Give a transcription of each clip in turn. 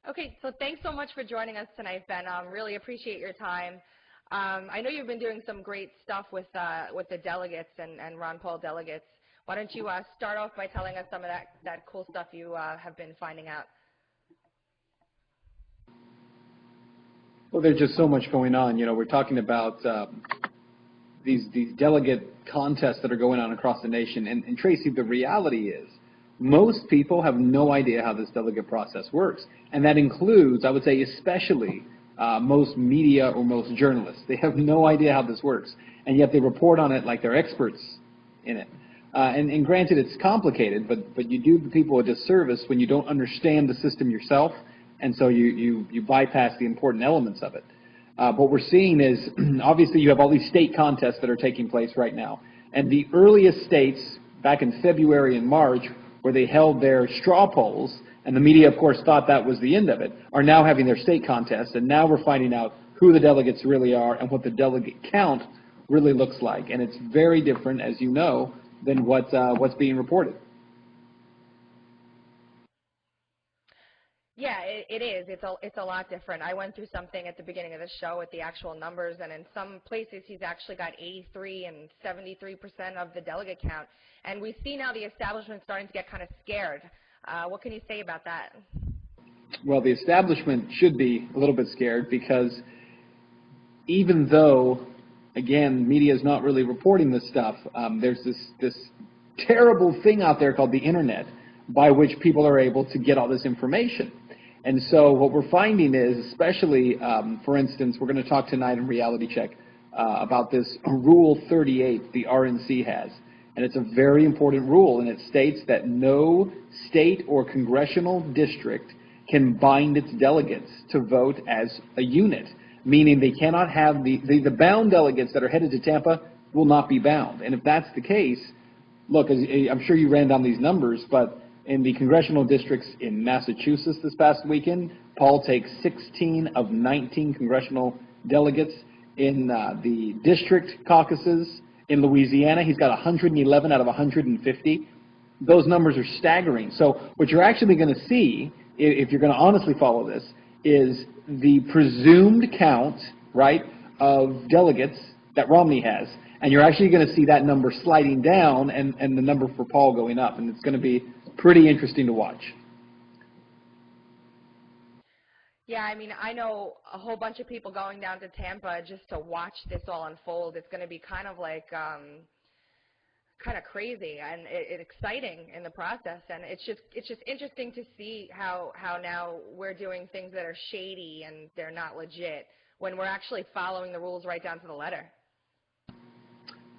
Okay, so thanks so much for joining us tonight, Ben. Really appreciate your time. I know you've been doing some great stuff with the delegates and Ron Paul delegates. Why don't you start off by telling us some of that cool stuff you have been finding out? Well, there's just so much going on. You know, we're talking about these delegate contests that are going on across the nation. And Tracy, the reality is most people have no idea how this delegate process works. And that includes, I would say, especially most media or most journalists. They have no idea how this works. And yet they report on it like they're experts in it. And granted, it's complicated, but you do the people a disservice when you don't understand the system yourself, and so you bypass the important elements of it. What we're seeing is, obviously, you have all these state contests that are taking place right now. And the earliest states, back in February and March, where they held their straw polls, and the media, of course, thought that was the end of it, are now having their state contests. And now we're finding out who the delegates really are and what the delegate count really looks like. And it's very different, as you know, than what's being reported. Yeah, it is. It's a lot different. I went through something at the beginning of the show with the actual numbers, and in some places he's actually got 83 and 73% of the delegate count. And we see now the establishment starting to get kind of scared. What can you say about that? Well, the establishment should be a little bit scared because even though, again, media is not really reporting this stuff, there's this terrible thing out there called the Internet by which people are able to get all this information. And so what we're finding is, especially, for instance, we're going to talk tonight in Reality Check about this Rule 38 the RNC has. And it's a very important rule, and it states that no state or congressional district can bind its delegates to vote as a unit, meaning they cannot have the bound delegates that are headed to Tampa will not be bound. And if that's the case, look, I'm sure you ran down these numbers, but in the congressional districts in Massachusetts this past weekend, Paul takes 16 of 19 congressional delegates. In the district caucuses in Louisiana, he's got 111 out of 150. Those numbers are staggering. So what you're actually going to see, if you're going to honestly follow this, is the presumed count, right, of delegates that Romney has. And you're actually going to see that number sliding down and the number for Paul going up. And it's going to be pretty interesting to watch. Yeah, I mean, I know a whole bunch of people going down to Tampa just to watch this all unfold. It's going to be kind of like kind of crazy and exciting in the process. And it's just interesting to see how now we're doing things that are shady and they're not legit when we're actually following the rules right down to the letter.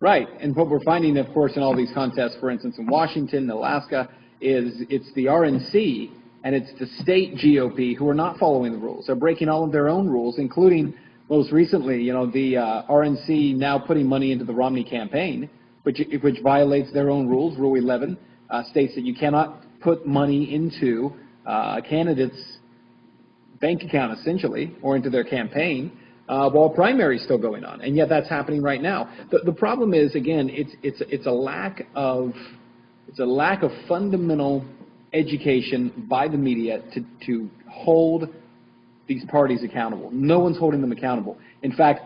Right, and what we're finding, of course, in all these contests, for instance, in Washington, Alaska, is it's the RNC and it's the state GOP who are not following the rules. They're breaking all of their own rules, including most recently, you know, the RNC now putting money into the Romney campaign, which violates their own rules. Rule 11 states that you cannot put money into a candidate's bank account, essentially, or into their campaign, while primary is still going on, and yet that's happening right now. The problem is, again, it's a lack of fundamental education by the media to hold these parties accountable. No one's holding them accountable. In fact,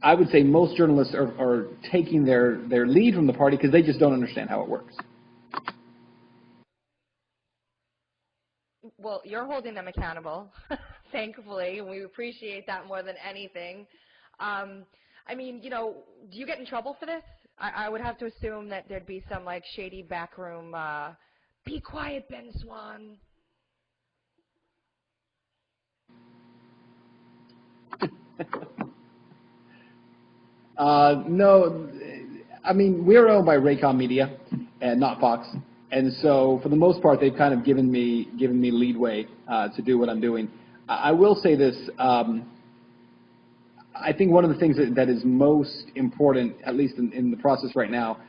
I would say most journalists are taking their lead from the party because they just don't understand how it works. Well, you're holding them accountable, thankfully, and we appreciate that more than anything. I mean, you know, do you get in trouble for this? I would have to assume that there'd be some, like, shady backroom, be quiet, Ben Swann. No, I mean, we're owned by Raycom Media and not Fox. And so, for the most part, they've kind of given me leadway to do what I'm doing. I will say this: I think one of the things that is most important, at least in the process right now,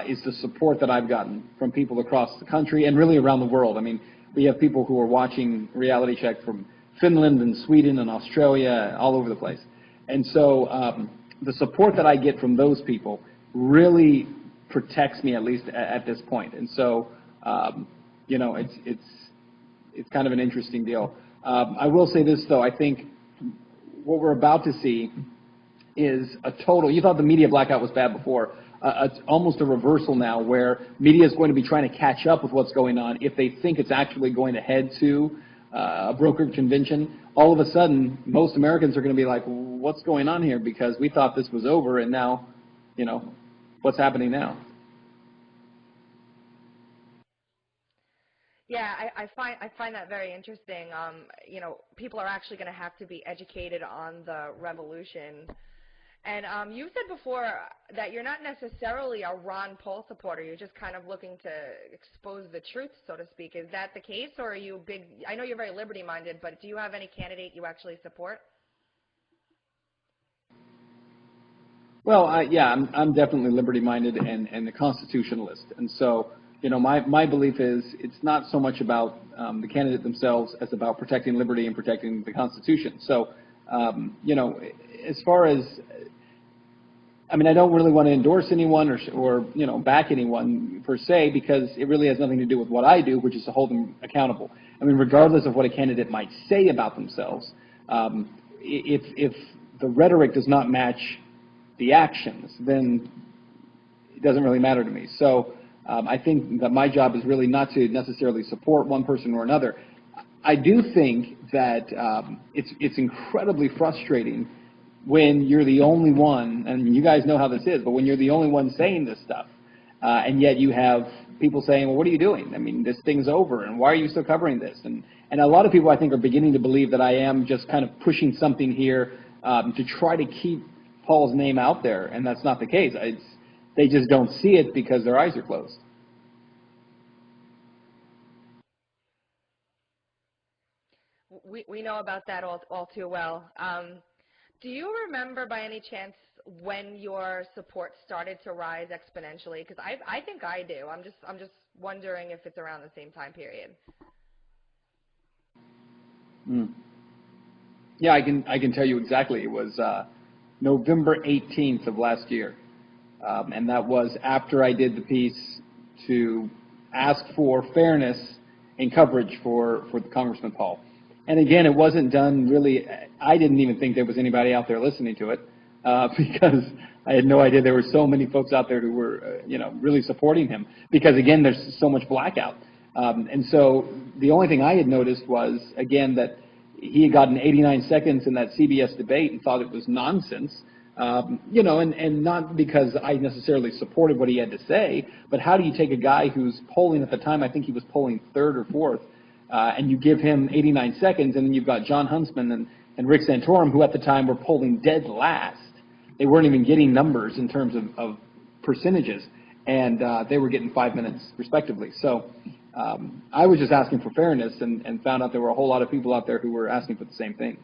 is the support that I've gotten from people across the country and really around the world. I mean, we have people who are watching Reality Check from Finland and Sweden and Australia, all over the place. And so, the support that I get from those people really protects me, at least at this point. And so, you know, it's kind of an interesting deal. I will say this, though. I think what we're about to see is a total, you thought the media blackout was bad before, it's almost a reversal now where media is going to be trying to catch up with what's going on. If they think it's actually going to head to a brokered convention, all of a sudden most Americans are going to be like, what's going on here? Because we thought this was over, and now, what's happening now? Yeah, I find that very interesting. People are actually going to have to be educated on the revolution. And you said before that you're not necessarily a Ron Paul supporter. You're just kind of looking to expose the truth, so to speak. Is that the case, or are you big? I know you're very liberty-minded, but do you have any candidate you actually support? Well, yeah, I'm definitely liberty-minded and a constitutionalist. And so, my belief is it's not so much about the candidate themselves as about protecting liberty and protecting the Constitution. So, as far as, I don't really want to endorse anyone or back anyone per se, because it really has nothing to do with what I do, which is to hold them accountable. Regardless of what a candidate might say about themselves, if the rhetoric does not match the actions, then it doesn't really matter to me. So I think that my job is really not to necessarily support one person or another. I do think that it's incredibly frustrating when you're the only one, and you guys know how this is, but when you're the only one saying this stuff, and yet you have people saying, well, what are you doing? This thing's over, and why are you still covering this? And a lot of people, I think, are beginning to believe that I am just kind of pushing something here to try to keep Paul's name out there, and that's not the case. They just don't see it because their eyes are closed. We know about that all too well. Do you remember by any chance when your support started to rise exponentially? Because I think I do. I'm just wondering if it's around the same time period. Yeah, I can tell you exactly. It was November 18th of last year, and that was after I did the piece to ask for fairness in coverage for the Congressman Paul. And again, it wasn't done really, I didn't even think there was anybody out there listening to it, because I had no idea there were so many folks out there who were, really supporting him, because again, there's so much blackout. And so the only thing I had noticed was, again, that he had gotten 89 seconds in that CBS debate and thought it was nonsense, and not because I necessarily supported what he had to say, but how do you take a guy who's polling at the time, I think he was polling third or fourth, and you give him 89 seconds, and then you've got John Huntsman and Rick Santorum, who at the time were polling dead last. They weren't even getting numbers in terms of percentages, and they were getting 5 minutes respectively. So I was just asking for fairness and found out there were a whole lot of people out there who were asking for the same thing.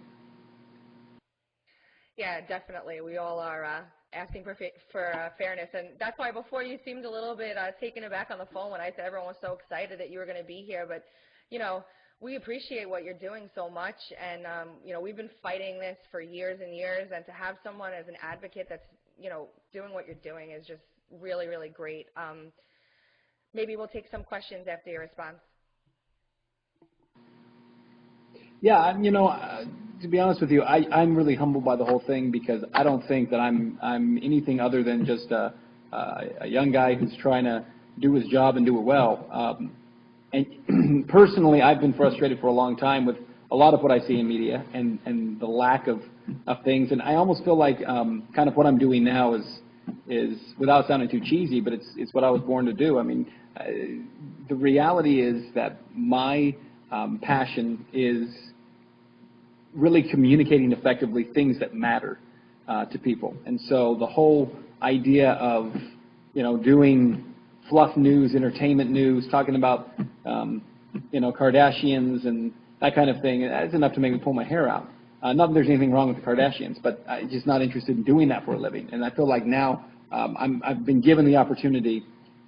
Yeah, definitely. We all are asking for fairness, and that's why before you seemed a little bit taken aback on the phone when I said everyone was so excited that you were going to be here. But we appreciate what you're doing so much, and we've been fighting this for years and years, and to have someone as an advocate that's doing what you're doing is just really, really great. Maybe we'll take some questions after your response. Yeah, to be honest with you, I'm really humbled by the whole thing, because I don't think that I'm anything other than just a young guy who's trying to do his job and do it well. And personally, I've been frustrated for a long time with a lot of what I see in media and the lack of things. And I almost feel like kind of what I'm doing now is without sounding too cheesy, but it's what I was born to do. The reality is that my passion is really communicating effectively things that matter to people. And so the whole idea of, doing fluff news, entertainment news, talking about, Kardashians and that kind of thing, that's enough to make me pull my hair out. Not that there's anything wrong with the Kardashians, but I'm just not interested in doing that for a living. And I feel like now I've been given the opportunity,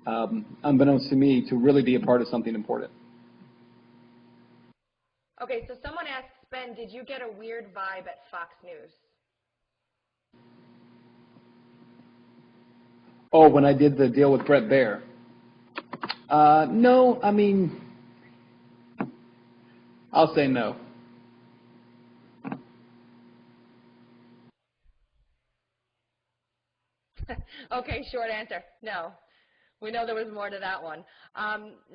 unbeknownst to me, to really be a part of something important. Okay, so someone asks, Ben, did you get a weird vibe at Fox News? Oh, when I did the deal with Bret Baier. No, I'll say no. Okay, short answer. No. We know there was more to that one.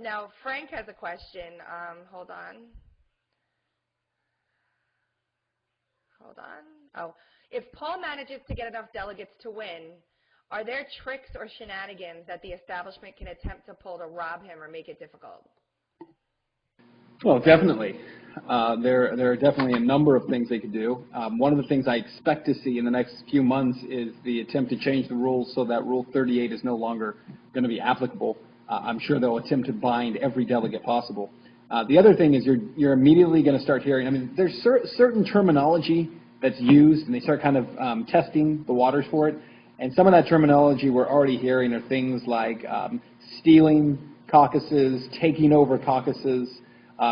Now, Frank has a question. Hold on. Hold on. Oh, if Paul manages to get enough delegates to win, are there tricks or shenanigans that the establishment can attempt to pull to rob him or make it difficult? Well, definitely. There are definitely a number of things they could do. One of the things I expect to see in the next few months is the attempt to change the rules so that Rule 38 is no longer going to be applicable. I'm sure they'll attempt to bind every delegate possible. The other thing is you're immediately going to start hearing, I mean, there's certain terminology that's used, and they start kind of testing the waters for it. And some of that terminology we're already hearing are things like stealing caucuses, taking over caucuses.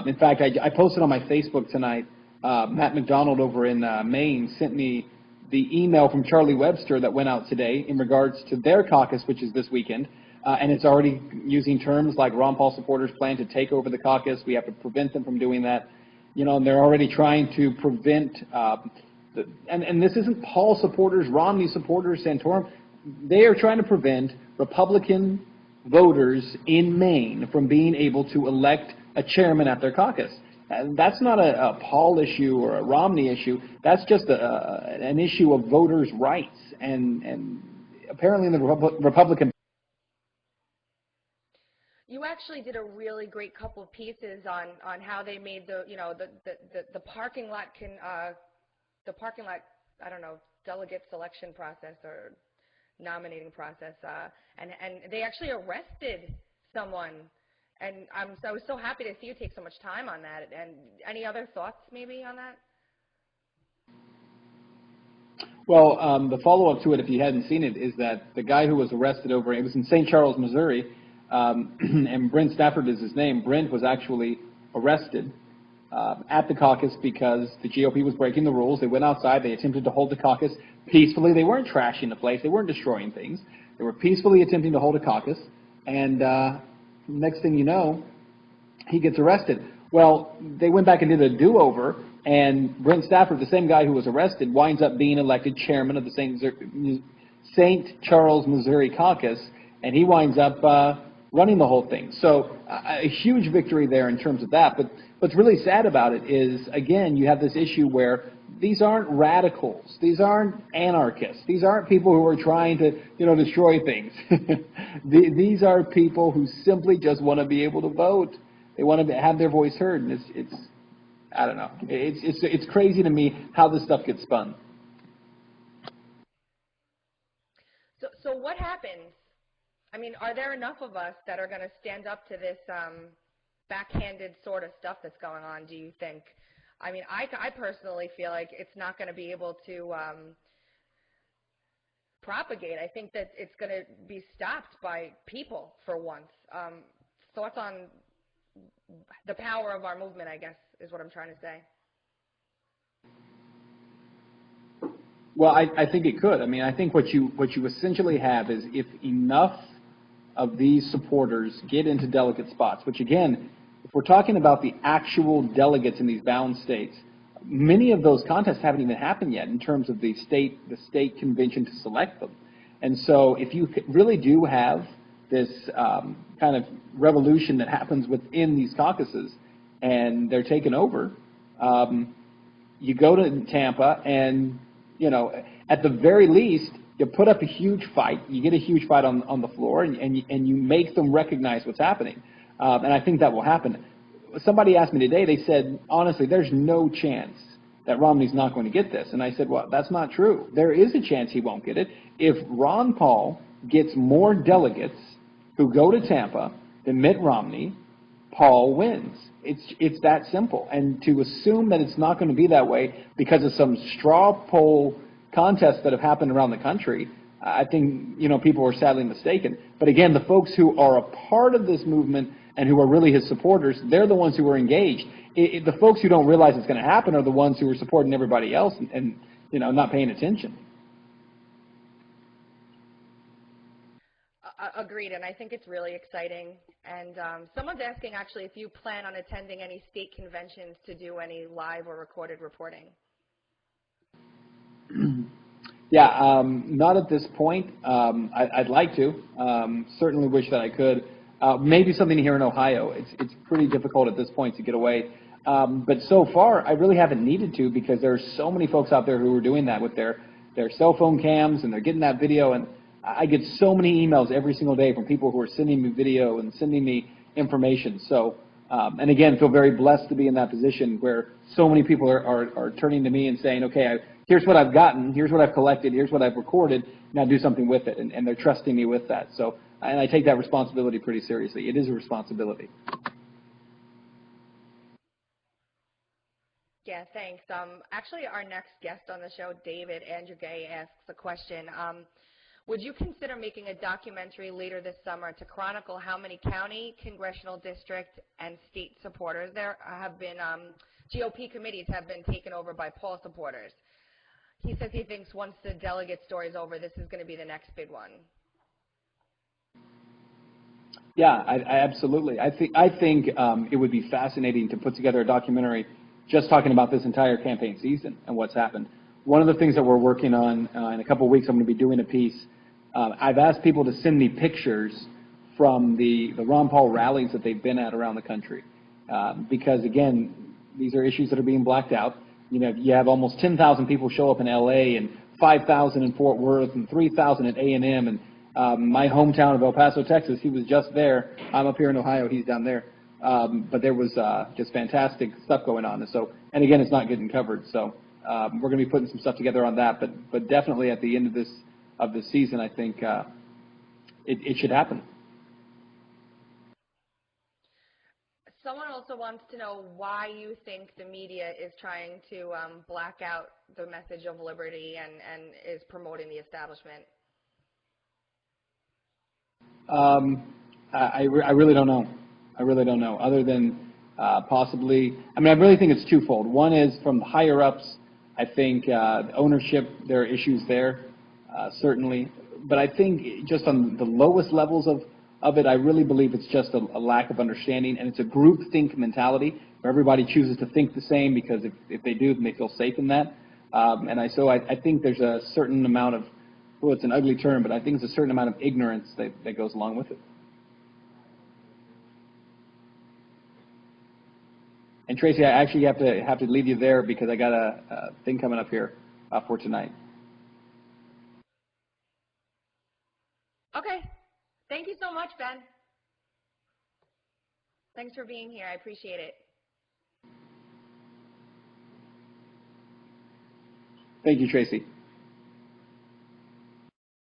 In fact, I posted on my Facebook tonight, Matt McDonald over in Maine sent me the email from Charlie Webster that went out today in regards to their caucus, which is this weekend. And it's already using terms like Ron Paul supporters plan to take over the caucus. We have to prevent them from doing that. You know, and they're already trying to prevent, and this isn't Paul supporters, Romney supporters, Santorum. They are trying to prevent Republican voters in Maine from being able to elect a chairman at their caucus. And that's not a Paul issue or a Romney issue. That's just an issue of voters' rights. And apparently in the Republican. You actually did a really great couple of pieces on how they made the parking lot I don't know, delegate selection process or nominating process, and they actually arrested someone. And I was so happy to see you take so much time on that. And any other thoughts maybe on that? Well, the follow-up to it, if you hadn't seen it, is that the guy who was arrested it was in St. Charles, Missouri, and Brent Stafford is his name. Brent was actually arrested at the caucus because the GOP was breaking the rules. They went outside. They attempted to hold the caucus peacefully. They weren't trashing the place. They weren't destroying things. They were peacefully attempting to hold a caucus. And next thing you know, he gets arrested. Well, they went back and did a do-over, and Brent Stafford, the same guy who was arrested, winds up being elected chairman of the St. Charles, Missouri caucus, and he winds up running the whole thing. So a huge victory there in terms of that. But what's really sad about it is, again, you have this issue where these aren't radicals. These aren't anarchists. These aren't people who are trying to, destroy things. These are people who simply just want to be able to vote. They want to have their voice heard, and it's I don't know. It's crazy to me how this stuff gets spun. So what happens? I mean, are there enough of us that are going to stand up to this backhanded sort of stuff that's going on, do you think? I mean, I personally feel like it's not going to be able to propagate. I think that it's going to be stopped by people for once. Thoughts on the power of our movement, I guess, is what I'm trying to say. Well, I think it could. I mean, I think what you essentially have is if enough of these supporters get into delegate spots, which again, if we're talking about the actual delegates in these bound states, many of those contests haven't even happened yet in terms of the state convention to select them. And so if you really do have this kind of revolution that happens within these caucuses and they're taken over, you go to Tampa and, at the very least, you put up a huge fight. You get a huge fight on the floor, and you make them recognize what's happening. And I think that will happen. Somebody asked me today, they said, honestly, there's no chance that Romney's not going to get this. And I said, well, that's not true. There is a chance he won't get it. If Ron Paul gets more delegates who go to Tampa than Mitt Romney, Paul wins. It's that simple. And to assume that it's not going to be that way because of some straw poll contests that have happened around the country, I think, people are sadly mistaken. But again, the folks who are a part of this movement and who are really his supporters, they're the ones who are engaged. The folks who don't realize it's going to happen are the ones who are supporting everybody else and not paying attention. Agreed, and I think it's really exciting. And someone's asking, actually, if you plan on attending any state conventions to do any live or recorded reporting. Yeah, not at this point. I'd like to. Certainly wish that I could. Maybe something here in Ohio. It's pretty difficult at this point to get away. But so far, I really haven't needed to because there are so many folks out there who are doing that with their cell phone cams, and they're getting that video. And I get so many emails every single day from people who are sending me video and sending me information. So, and again, feel very blessed to be in that position where so many people are turning to me and saying, okay, here's what I've gotten, here's what I've collected, here's what I've recorded, now do something with it. And they're trusting me with that. So, and I take that responsibility pretty seriously. It is a responsibility. Yeah, thanks. Actually, our next guest on the show, David Andrew Gay, asks a question. Would you consider making a documentary later this summer to chronicle how many county, congressional district, and state supporters there have been, GOP committees have been taken over by Paul supporters? He says he thinks once the delegate story is over, this is going to be the next big one. Yeah, I absolutely. I think it would be fascinating to put together a documentary just talking about this entire campaign season and what's happened. One of the things that we're working on in a couple of weeks, I'm going to be doing a piece. I've asked people to send me pictures from the Ron Paul rallies that they've been at around the country, because again, these are issues that are being blacked out. You know, you have almost 10,000 people show up in L.A. and 5,000 in Fort Worth and 3,000 at A&M and my hometown of El Paso, Texas. He was just there. I'm up here in Ohio. He's down there. But there was just fantastic stuff going on. And again, it's not getting covered. So we're going to be putting some stuff together on that. But definitely at the end of this season, I think it should happen. Someone also wants to know why you think the media is trying to black out the message of liberty and is promoting the establishment. I really don't know. I really don't know. Other than possibly, I mean, I really think it's twofold. One is from the higher ups. I think ownership, there are issues there, certainly. But I think just on the lowest levels of it, I really believe it's just a lack of understanding, and it's a groupthink mentality where everybody chooses to think the same because if they do, then they feel safe in that. So I think there's a certain amount of, well, it's an ugly term, but I think it's a certain amount of ignorance that goes along with it. And Tracy, I actually have to leave you there because I got a thing coming up here for tonight. Okay. Thank you so much, Ben. Thanks for being here. I appreciate it. Thank you, Tracy.